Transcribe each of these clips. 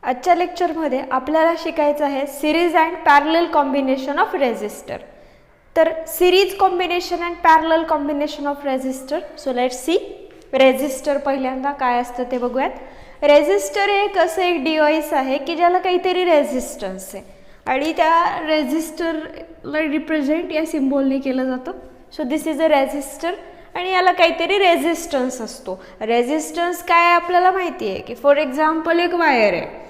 आजच्या लेक्चरमध्ये आपल्याला शिकायचं आहे series and parallel combination of resistor. तर series combination and parallel combination of resistor. So let's see. Resistor पहिल्यांदा काय असतं ते बघूयात. रेझिस्टर एक असं एक डिव्हाइस आहे की ज्याला काहीतरी रेझिस्टन्स आहे आणि त्या रेझिस्टरला रिप्रेझेंट या सिम्बॉलने केलं जातं. So this is a resistor आणि याला काहीतरी रेझिस्टन्स असतो. रेझिस्टन्स काय आपल्याला माहिती आहे की फॉर एक्झाम्पल एक वायर आहे.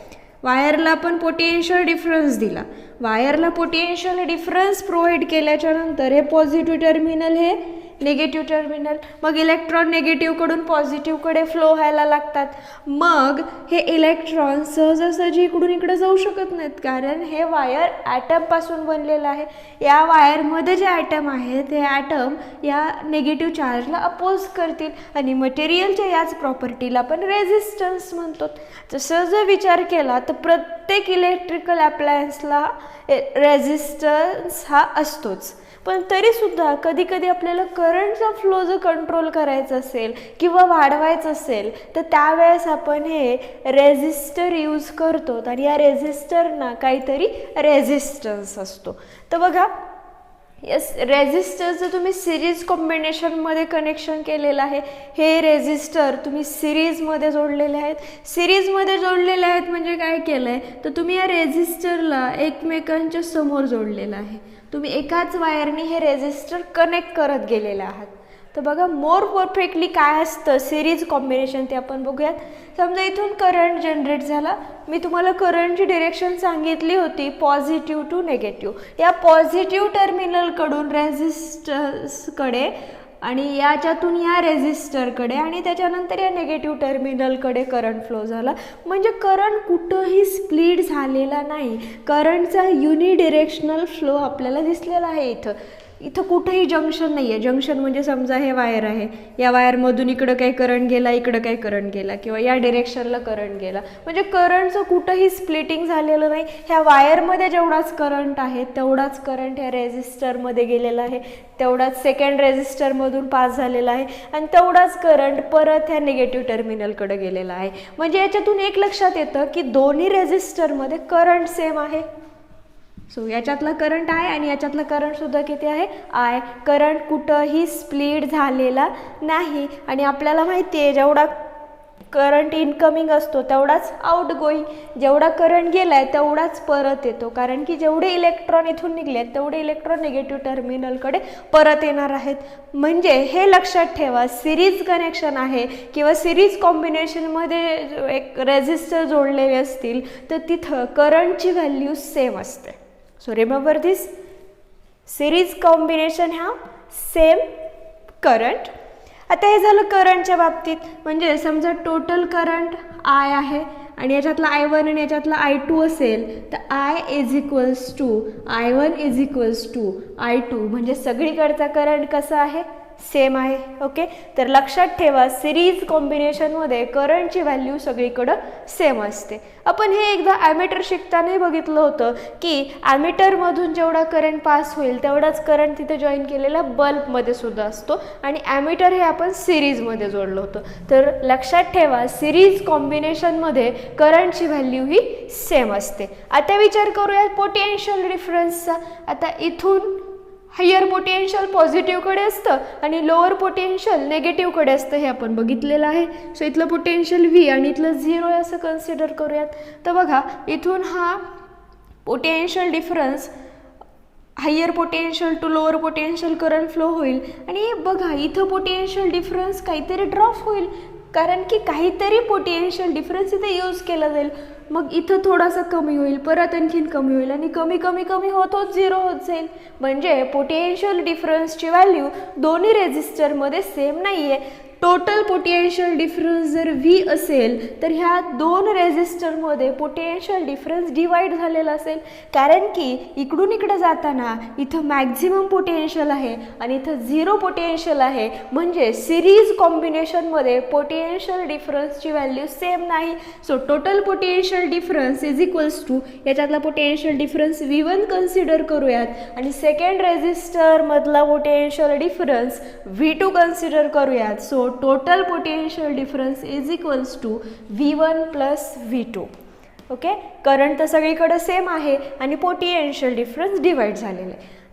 वायरला आपण पोटेन्शियल डिफरन्स दिला. वायरला पोटेन्शियल डिफरन्स प्रोव्हाइड केल्याच्या नंतर हे पॉझिटिव्ह टर्मिनल हे निगेटिव्ह टर्मिनल, मग इलेक्ट्रॉन निगेटिव्हकडून पॉझिटिव्हकडे फ्लो व्हायला लागतात. मग हे इलेक्ट्रॉन सहजासहजी इकडून इकडे जाऊ शकत नाहीत कारण हे वायर ॲटमपासून बनलेलं आहे. या वायरमध्ये जे ॲटम आहेत ते ॲटम या निगेटिव्ह चार्जला अपोज करतील आणि मटेरियलच्या याच प्रॉपर्टीला आपण रेझिस्टन्स म्हणतो. तसं जर विचार केला तर प्रत्येक इलेक्ट्रिकल अप्लायन्सला रेझिस्टन्स हा असतोच. पण तरीसुद्धा कधी कधी आपल्याला करंटचा फ्लो जर कंट्रोल करायचा असेल किंवा वाढवायचं असेल तर त्यावेळेस आपण हे रेझिस्टर यूज करतो आणि या रेझिस्टरना काहीतरी रेझिस्टन्स असतो. तर बघा यस, रेझिस्टरचं तुम्ही सिरीज कॉम्बिनेशनमध्ये कनेक्शन केलेलं आहे. हे रेझिस्टर तुम्ही सिरीजमध्ये जोडलेले आहेत. सिरीजमध्ये जोडलेले आहेत म्हणजे काय केलं आहे तर तुम्ही या रेझिस्टरला एकमेकांच्या समोर जोडलेलं आहे. तुम्ही एकाच वायरने हे रेझिस्टर कनेक्ट करत गेलेले आहात. तर बघा मोर परफेक्टली काय असतं सिरीज कॉम्बिनेशन ते आपण बघूयात. समजा इथून करंट जनरेट झाला. मी तुम्हाला करंटची डिरेक्शन सांगितली होती पॉझिटिव्ह टू निगेटिव्ह. या पॉझिटिव्ह टर्मिनलकडून रेझिस्टर्सकडे आणि याच्यातून या रेझिस्टरकडे आणि त्याच्यानंतर या निगेटिव्ह टर्मिनलकडे करंट फ्लो झाला. म्हणजे करंट कुठंही स्प्लिट झालेला नाही. करंटचा युनिडिरेक्शनल फ्लो आपल्याला दिसलेला आहे. इथं कुठंही जंक्शन नाही आहे. जंक्शन म्हणजे समजा हे वायर आहे, या वायरमधून इकडं काही करंट गेला, इकडं काही करंट गेला किंवा या डिरेक्शनला करंट गेला. म्हणजे करंटचं कुठंही स्प्लिटिंग झालेलं नाही. ह्या वायरमध्ये जेवढाच करंट आहे तेवढाच करंट ह्या रेझिस्टरमध्ये गेलेला आहे, तेवढाच सेकंड रेझिस्टरमधून पास झालेला आहे आणि तेवढाच करंट परत ह्या निगेटिव्ह टर्मिनलकडे गेलेला आहे. म्हणजे याच्यातून एक लक्षात येतं की दोन्ही रेझिस्टरमध्ये करंट सेम आहे. सो याच्यातला करंट आहे आणि याच्यातला करंटसुद्धा किती आहे आय. करंट कुठंही स्प्लिट झालेला नाही आणि आपल्याला माहिती आहे जेवढा करंट इनकमिंग असतो तेवढाच आउट गोईंग. जेवढा करंट गेला आहे तेवढाच परत येतो कारण की जेवढे इलेक्ट्रॉन इथून निघले आहेत तेवढे इलेक्ट्रॉन निगेटिव्ह टर्मिनलकडे परत येणार आहेत. म्हणजे हे लक्षात ठेवा सिरीज कनेक्शन आहे किंवा सिरीज कॉम्बिनेशनमध्ये एक रेझिस्टर जोडलेले असतील तर तिथं करंटची व्हॅल्यू सेम असते. सो रिमेंबर दिस. सिरीज कॉम्बिनेशन हा सेम करंट. आता हे झालं करंटच्या बाबतीत. म्हणजे समजा टोटल करंट आय आहे आणि याच्यातला I1 आणि याच्यातला I2 असेल तर I is equals to I1 is equals to I2. म्हणजे सगळीकडचा करंट कसा आहे सेम आहे. ओके, तर लक्षात ठेवा सिरीज कॉम्बिनेशनमध्ये करंटची व्हॅल्यू सगळीकडं सेम असते. आपण हे एकदा ॲमीटर शिकतानाही बघितलं होतं की ॲमीटरमधून जेवढा करंट पास होईल तेवढाच करंट तिथे जॉईन केलेला बल्बमध्ये सुद्धा असतो आणि ॲमीटर हे आपण सिरीजमध्ये जोडलं होतं. तर लक्षात ठेवा सिरीज कॉम्बिनेशनमध्ये करंटची व्हॅल्यू ही सेम असते. आता विचार करूया पोटेन्शियल डिफरन्सचा. आता इथून हायर पोटेन्शियल पॉझिटिव्हकडे असतं आणि लोअर पोटेन्शियल नेगेटिव्हकडे असतं हे आपण बघितलेलं आहे. सो इथलं पोटेन्शियल V आणि इथलं 0 आहे असं कन्सिडर करूयात. तर बघा इथून हा potential difference higher potential to lower potential current flow होईल आणि बघा इथं पोटेन्शियल डिफरन्स काहीतरी ड्रॉप होईल कारण की काहीतरी पोटेन्शियल डिफरन्स इथे यूज केला जाईल. मग इथं थोडासा कमी होईल, परत आणखीन कमी होईल आणि कमी कमी कमी होत 0 होत जाईल. म्हणजे पोटेन्शियल डिफरन्सची व्हॅल्यू दोन्ही रेझिस्टरमध्ये सेम नाही आहे. टोटल पोटेन्शियल डिफरन्स जर V असेल तर ह्या दोन रेझिस्टरमध्ये पोटेन्शियल डिफरन्स डिवाइड झालेला असेल कारण की इकडून इकडे जाताना इथं मॅक्झिमम पोटेन्शियल आहे आणि इथं 0 पोटेन्शियल आहे. म्हणजे सिरीज कॉम्बिनेशनमध्ये पोटेन्शियल डिफरन्सची व्हॅल्यू सेम नाही. So total potential difference is equals to याच्यातला पोटेन्शियल डिफरन्स V1 कन्सिडर करूयात आणि सेकंड रेझिस्टरमधला पोटेन्शियल डिफरन्स V2 कन्सिडर करूयात. So total potential difference is equals to V1 plus V2. Okay, current तर सगळीकडे same आहे आणि पोटेन्शियल डिफरन्स डिवाइड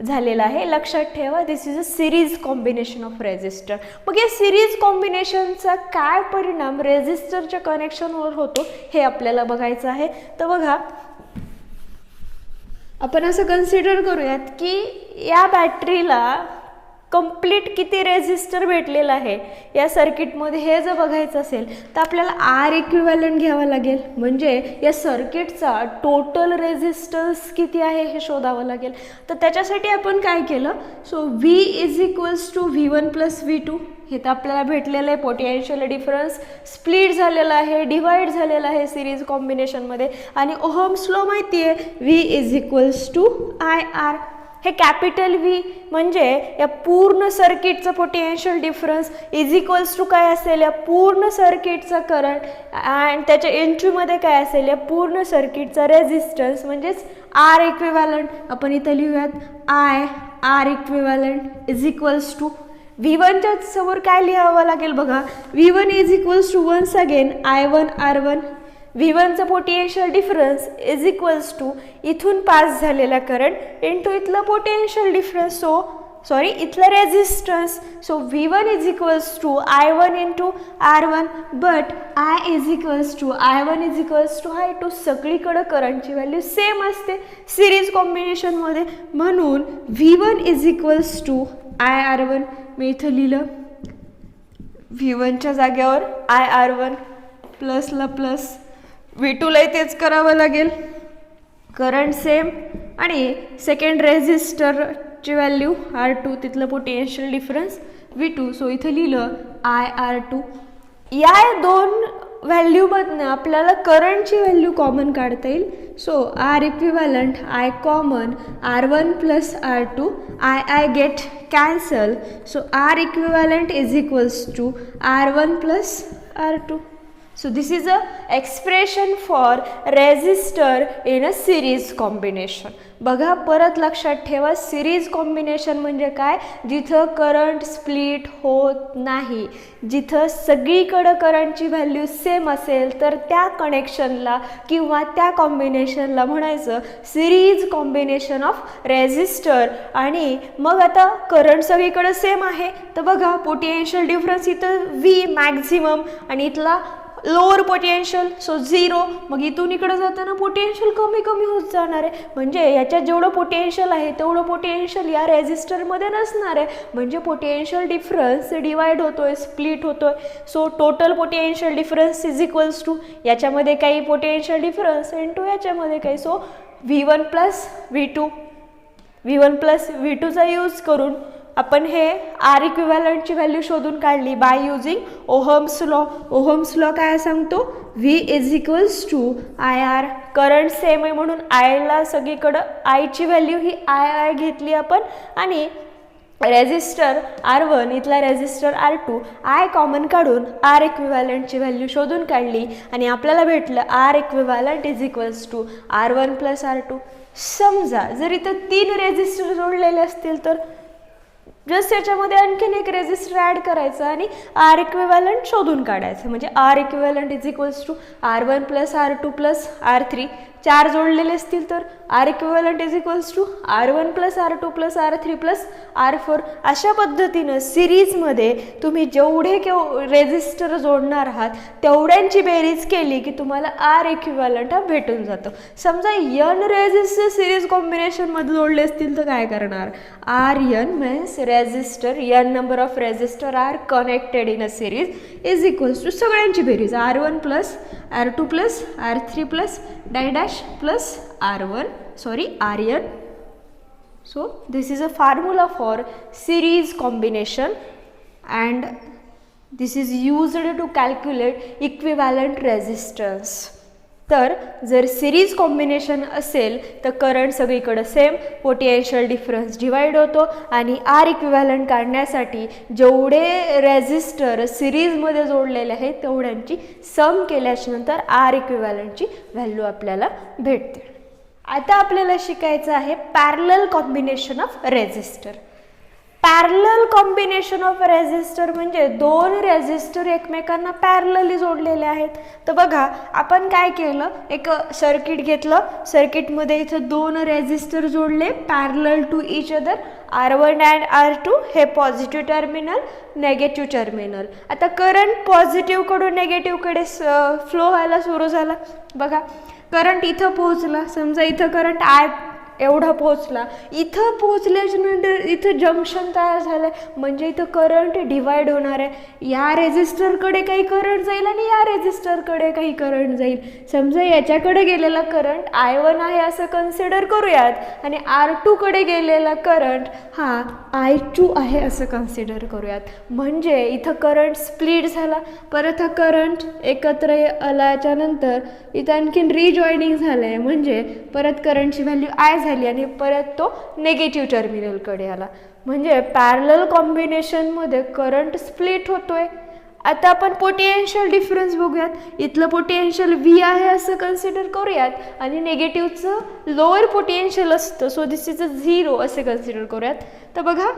झालेला आहे. लक्षात ठेवा, this is a series combination of resistor. मग या सिरीज कॉम्बिनेशनचा काय परिणाम रेजिस्टरच्या कनेक्शनवर होतो हे आपल्याला बघायचं आहे. तर बघा, आपण असं कन्सिडर करूयात की या बॅटरीला कंप्लीट किती रेजिस्टर भेटलेला आहे या सर्किटमध्ये हे जर बघायचं असेल तर आपल्याला आर इक्विव्हॅलंट घ्यावा लागेल. म्हणजे या सर्किटचा टोटल रेजिस्टन्स किती आहे हे शोधावं लागेल. तर त्याच्यासाठी आपण काय केलं, so V is equals to V1 plus V2. हे तर आपल्याला भेटलेलं आहे. पोटेन्शियल डिफरन्स स्प्लिट झालेला आहे, डिवाइड झालेला आहे सिरीज कॉम्बिनेशनमध्ये. आणि ओहम्स लॉ माहिती आहे, V is equals to IR. हे कॅपिटल V म्हणजे या पूर्ण सर्किटचं potential difference is equals to काय असेल, या पूर्ण सर्किटचा करंट अँड त्याच्या एंट्रीमध्ये काय असेल, या पूर्ण सर्किटचा रेजिस्टन्स म्हणजेच आर इक्विव्हॅलंट. आपण इथं लिहूयात R equivalent is equals to V1च्या समोर काय लिहावं लागेल बघा, V1 is equals to once again I1 R1. V1चा potential difference is equals to इथून पास झालेला करंट इंटू इथला पोटेन्शियल डिफरन्स, इथला resistance. So V1 is equals to I1 into R1, but I is equals to I1 is equals to I2. सगळीकडं करंटची value same असते series कॉम्बिनेशनमध्ये, म्हणून V1 is equals to IR1. मी इथं लिहिलं V1च्या जागेवर IR1 प्लसला प्लस, V2ला तेच करावं लागेल, करंट सेम आणि सेकंड रेजिस्टरची व्हॅल्यू R2, तिथलं पोटेन्शियल डिफरन्स V2. सो इथं लिहिलं IR2. या दोन व्हॅल्यूमधनं आपल्याला करंटची व्हॅल्यू कॉमन काढता येईल. So R equivalent I common R1 plus R2, I get cancel. So R equivalent is equals to R1 plus R2. So this is a expression for resistor in a series combination. बघा, परत लक्षात ठेवा, series combination म्हणजे काय, जिथं current split होत नाही, जिथं सगळीकडं करंटची व्हॅल्यू सेम असेल तर त्या कनेक्शनला किंवा त्या कॉम्बिनेशनला म्हणायचं सिरीज कॉम्बिनेशन ऑफ रेजिस्टर. आणि मग आता करंट सगळीकडं सेम आहे तर बघा, पोटेन्शियल डिफरन्स इथं V मॅक्झिमम आणि इथला लोअर पोटेन्शियल, सो 0. मग इथून इकडे जाताना पोटेन्शियल कमी कमी होत जाणार आहे. म्हणजे याच्यात जेवढं पोटेन्शियल आहे तेवढं पोटेन्शियल या रेजिस्टरमध्ये नसणार आहे. म्हणजे पोटेन्शियल डिफरन्स डिवाइड होतोय, स्प्लिट होतोय. So total potential difference is equals to याच्यामध्ये काही पोटेन्शियल डिफरन्स इंटू याच्यामध्ये काही. So V1 plus V2, V1 plus V2चा यूज करून आपण हे आर इक्विव्हॅलंटची व्हॅल्यू शोधून काढली by using Ohm's law. Ohm's law काय सांगतो, V is equals to IR. Current same आहे म्हणून आयला सगळीकडं आयची व्हॅल्यू ही I घेतली आपण आणि रेजिस्टर R1 इथला रेजिस्टर R2 I कॉमन काढून आर इक्विव्हॅलंटची व्हॅल्यू शोधून काढली आणि आपल्याला भेटलं R equivalent is equals to R1 plus R2. समजा जर इथं 3 रेजिस्टर जोडलेले असतील तर जस्ट याच्यामध्ये आणखीन एक रेजिस्टर ॲड करायचं आणि आर इक्विव्हॅलंट शोधून काढायचं. म्हणजे R equivalent is equals to R1 plus R2 plus R3. 4 जोडलेले असतील तर R equivalent is equals to R1 plus R2 plus R3 plus R4. अशा पद्धतीनं सिरीजमध्ये तुम्ही जेवढे रेजिस्टर जोडणार आहात तेवढ्यांची बेरीज केली की तुम्हाला आर इक्विव्हॅलंट हा भेटून जातो. समजा N रेजिस्टर सिरीज कॉम्बिनेशनमध्ये जोडले असतील तर काय करणार, RN means resistor, N number of resistor are connected in a series is equals to सगळ्यांची बेरीज R1 plus R2 plus R3 plus dash plus RN. So this is a formula for series combination and this is used to calculate equivalent resistance. तर जर series combination असेल तर current सगळीकडे same, potential difference divide होतो आणि R equivalent काढण्यासाठी जेवढे resistor सिरीजमध्ये जोडलेले आहेत तेवढ्यांची सम केल्यानंतर आर इक्विव्हॅलंटची व्हॅल्यू आपल्याला भेटते. आता आपल्याला शिकायचं आहे parallel combination of resistor. Parallel combination of resistor म्हणजे दोन रेझिस्टर एकमेकांना पॅरलली जोडलेले आहेत. तर बघा आपण काय केलं, एक सर्किट घेतलं, सर्किटमध्ये इथं दोन रेझिस्टर जोडले parallel to each other, R1 and R2 हे पॉझिटिव्ह टर्मिनल, नेगेटिव्ह टर्मिनल. आता करंट पॉझिटिव्हकडून नेगेटिव्हकडे फ्लो व्हायला सुरू झाला. बघा करंट इथं पोहोचला, समजा इथं करंट आय एवढा पोहोचला, इथं पोहोचल्याच्या नंतर इथं जंक्शन तयार झालं, म्हणजे इथं करंट डिवाइड होणार आहे. या रेझिस्टरकडे काही करंट जाईल आणि या रेझिस्टरकडे काही करंट जाईल. समजा याच्याकडे गेलेला करंट I1 आहे असं कन्सिडर करूयात, आणि R2कडे गेलेला करंट हा I2 आहे असं कन्सिडर करूयात. म्हणजे इथं करंट स्प्लिट झाला, परत हा करंट एकत्र आल्याच्या नंतर इथं आणखीन रिजॉईनिंग झालं आहे, म्हणजे परत करंटची व्हॅल्यू आय झाली आणि परत तो निगेटिव्ह टर्मिनलकडे आला. म्हणजे पॅरलल कॉम्बिनेशनमध्ये करंट स्प्लिट होतोय. आता आपण पोटेन्शियल डिफरन्स बघूयात. इथलं पोटेन्शियल V आहे असं कन्सिडर करूयात, आणि निगेटिव्हचं लोअर पोटेन्शियल असतं, सो दिस इज अ 0 असे कन्सिडर करूयात. तर बघा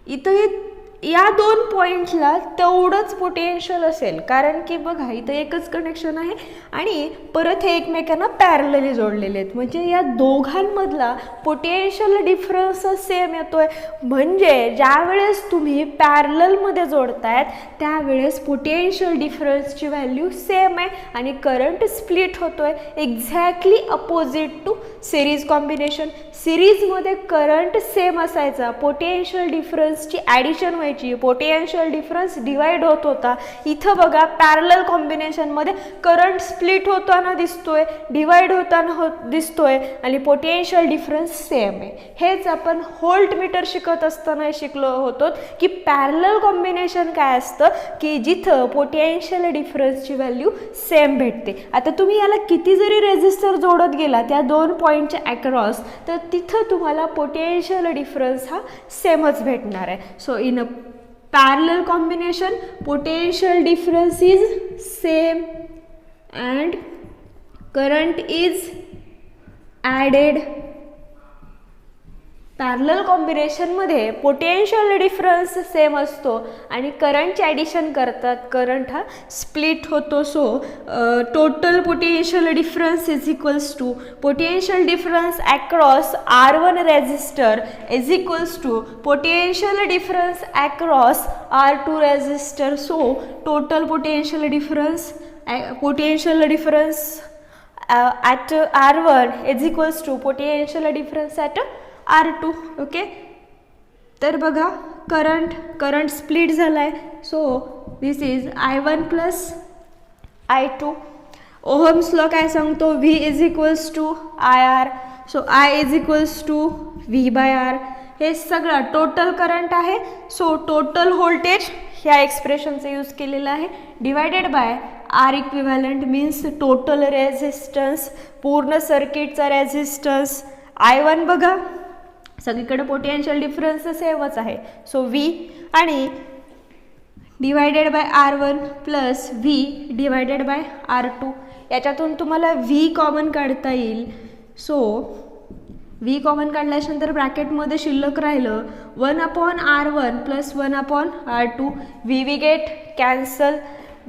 इथं या दोन पॉईंटला तेवढंच पोटेन्शियल असेल, कारण की बघा इथं एकच कनेक्शन आहे आणि परत हे एकमेकांना पॅरलली जोडलेले आहेत, म्हणजे या दोघांमधला पोटेन्शियल डिफरन्स सेम येतोय. म्हणजे ज्यावेळेस तुम्ही पॅरललमध्ये जोडतायत त्यावेळेस पोटेन्शियल डिफरन्सची व्हॅल्यू सेम आहे आणि करंट स्प्लिट होतोय. Exactly opposite to series combination. सिरीजमध्ये करंट सेम असायचा, पोटेन्शियल डिफरन्सची ॲडिशन व्हायची, पोटेन्शियल डिफरन्स डिवाइड होत होता. इथं बघा पॅरलल कॉम्बिनेशनमध्ये करंट स्प्लिट होताना दिसतोय, डिवाइड होताना दिसतोय आणि पोटेन्शियल डिफरन्स सेम आहे. हेच आपण व्होल्ट मीटर शिकत असताना शिकलो होतो की पॅरलल कॉम्बिनेशन काय असतं की जिथं पोटेन्शियल डिफरन्सची व्हॅल्यू सेम भेटते. आता तुम्ही याला किती जरी रेझिस्टर जोडत गेला त्या दोन पॉईंटच्या अक्रॉस, तर तिथं तुम्हाला पोटेन्शियल डिफरन्स हा सेमच भेटणार आहे. So in a parallel combination potential difference is same and current is added. Parallel कॉम्बिनेशनमध्ये पोटेन्शियल डिफरन्स सेम असतो आणि करंटचे ॲडिशन करतात, करंट हा स्प्लिट होतो. So total potential difference is equals to potential difference across R1 resistor is equals to potential difference across R2 resistor. So total potential difference at R1 is equals to potential difference at R2. Okay, तर बघा current split झाला आहे. So this is I1 plus I2. Ohm's law काय सांगतो, V is equals to IR. So I is equals to V by R. हे सगळं total current आहे. So total voltage ह्या एक्सप्रेशनचा यूज केलेला आहे, divided by R equivalent means total resistance, पूर्ण सर्किटचा रेझिस्टन्स. I1 बघा सगळीकडे पोटेन्शियल डिफरन्स सेमच आहे, सो V आणि divided by R1 plus V divided by R2. याच्यातून तुम्हाला V कॉमन काढता येईल. सो V कॉमन काढल्यानंतर ब्रॅकेटमध्ये शिल्लक राहिलं 1/R1 plus 1/R2. V get cancel.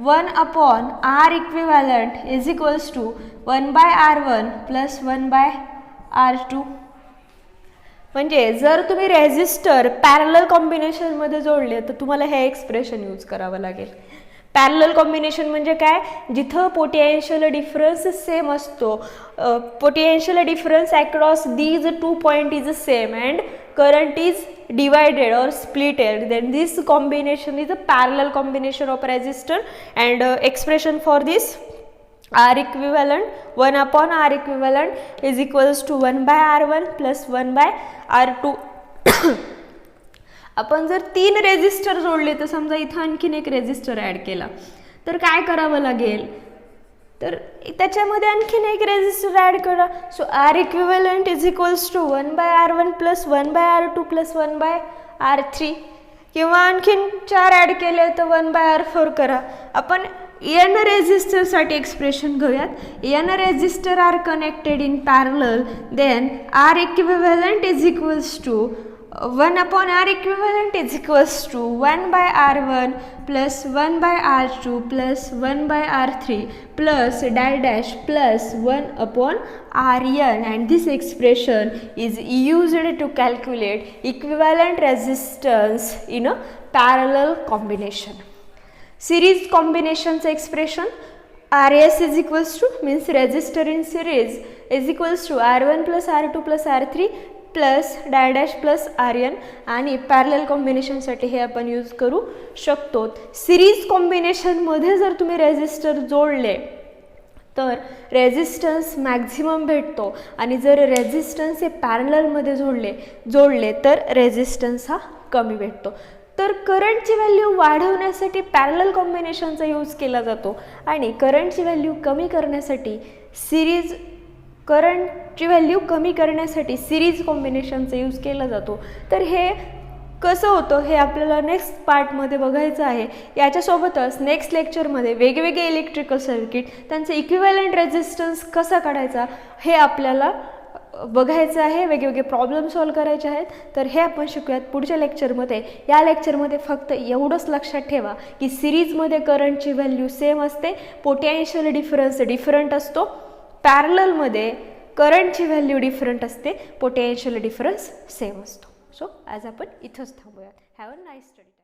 1/R equivalent is equals to 1/R1 plus 1/R2. म्हणजे जर तुम्ही रेझिस्टर पॅरलल कॉम्बिनेशनमध्ये जोडले तर तुम्हाला हे एक्सप्रेशन यूज करावं लागेल. पॅरलल कॉम्बिनेशन म्हणजे काय, जिथं पोटेन्शियल डिफरन्स सेम असतो, potential difference across these two point is same and current is divided or splitted, then this combination is a parallel combination of resistor. And expression for this R equivalent 1/R equivalent is equals to 1/R1 plus 1/R2. आपण जर 3 resistor जोडले तर समजा इथं आणखीन एक resistor add केला तर काय करावं लागेल, तर त्याच्यामध्ये आणखीन एक रेझिस्टर ॲड करा. So R equivalent is equals to 1/R1 plus 1/R2 plus 1/R3, किंवा आणखीन 4 ॲड केले तर 1/R4 करा. आपण N रेझिस्टरसाठी एक्सप्रेशन घेऊयात. N resistor are connected in parallel, then R equivalent is equals to 1 upon R equivalent is equals to 1 by R1 plus 1 by R2 plus 1 by R3 plus dash dash plus 1 upon Rn, and this expression is used to calculate equivalent resistance in a parallel combination. Series combination's expression RS is equals to, means resistor in series is equals to R1 plus R2 plus R3 plus dash dash plus Rn, आणि parallel कॉम्बिनेशनसाठी हे आपण use करू शकतो. Series कॉम्बिनेशनमध्ये जर तुम्ही resistor जोडले तर resistance maximum भेटतो, आणि जर रेझिस्टन्स हे पॅरललमध्ये जोडले तर रेझिस्टन्स हा कमी भेटतो. तर करंटची व्हॅल्यू वाढवण्यासाठी पॅरलल कॉम्बिनेशनचा यूज केला जातो, आणि करंटची व्हॅल्यू कमी करण्यासाठी करंटची व्हॅल्यू कमी करण्यासाठी सिरीज कॉम्बिनेशनचा यूज केला जातो. तर हे कसं होतं हे आपल्याला नेक्स्ट पार्टमध्ये बघायचं आहे. याच्यासोबतच नेक्स्ट लेक्चरमध्ये वेगवेगळे इलेक्ट्रिकल सर्किट त्यांचं इक्विव्हॅलंट रेझिस्टन्स कसा काढायचा हे आपल्याला बघायचं आहे. वेगवेगळे प्रॉब्लेम सॉल्व्ह करायचे आहेत. तर हे आपण शिकूयात पुढच्या लेक्चरमध्ये. या लेक्चरमध्ये फक्त एवढंच लक्षात ठेवा की सिरीजमध्ये करंटची व्हॅल्यू सेम असते, पोटेन्शियल डिफरन्स डिफरंट असतो. पॅरललमध्ये करंटची व्हॅल्यू डिफरंट असते, पोटेन्शियल डिफरन्स सेम असतो. सो आज आपण इथंच थांबूयात. Have a nice study.